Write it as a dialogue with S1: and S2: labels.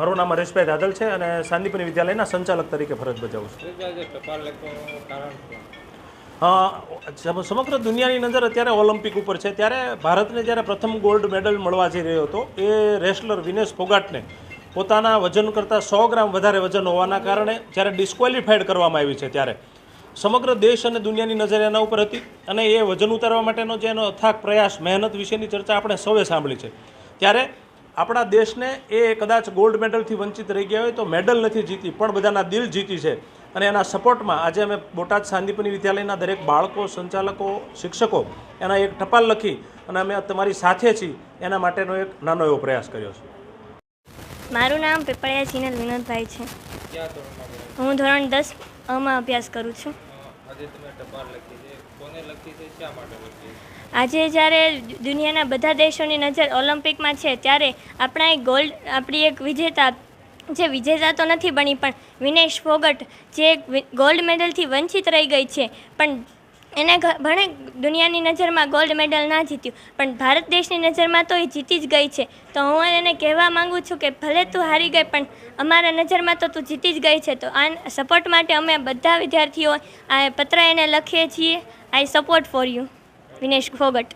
S1: મારું નામ હરેશભાઈ દાદલ છે અને શાંતિપુરી વિદ્યાલયના સંચાલક તરીકે ફરજ બજાવું છું. સમગ્ર દુનિયાની નજર અત્યારે ઓલિમ્પિક ઉપર છે. ત્યારે ભારતને જ્યારે પ્રથમ ગોલ્ડ મેડલ મળવા જઈ રહ્યો હતો એ રેસલર વિનેશ ફોગાટને પોતાના વજન કરતાં 100 ગ્રામ વધારે વજન હોવાના કારણે જ્યારે ડિસ્ક્વોલિફાઈડ કરવામાં આવી છે ત્યારે સમગ્ર દેશ અને દુનિયાની નજર એના ઉપર હતી અને એ વજન ઉતારવા માટેનો જે એનો અથાગ પ્રયાસ મહેનત વિશેની ચર્ચા આપણે સૌએ સાંભળી છે. ત્યારે આપણા દેશને એ કદાચ ગોલ્ડ મેડલથી વંચિત રહી ગયા હોય તો મેડલ નથી જીતી પણ બધાના દિલ જીતી છે. અને એના સપોર્ટમાં આજે અમે બોટાદ શાંતિપુરી વિદ્યાલયના દરેક બાળકો, સંચાલકો, શિક્ષકો એના એક ટપાલ લખી અને અમે તમારી સાથે છીએ એના માટેનો એક નાનો એવો પ્રયાસ કર્યો છે.
S2: મારું નામ પીપળિયા ચિનલ વિનોદભાઈ છે. હું ધોરણ 10માં અભ્યાસ કરું છું. આજે જ્યારે દુનિયાના બધા દેશોની નજર ઓલિમ્પિકમાં છે ત્યારે આપણી એક વિજેતા તો નથી બની પણ વિનેશ ફોગટ જે ગોલ્ડ મેડલથી વંચિત રહી ગઈ છે પણ એને ભણે દુનિયાની નજરમાં ગોલ્ડ મેડલ ના જીત્યું પણ ભારત દેશની નજરમાં તો એ જીતી જ ગઈ છે. તો હું એને કહેવા માગું છું કે ભલે તું હારી ગઈ પણ અમારા નજરમાં તો તું જીતી જ ગઈ છે. તો આ સપોર્ટ માટે અમે બધા વિદ્યાર્થીઓ આ પત્ર એને લખીએ છીએ. આઈ support for you Vinesh Phogat.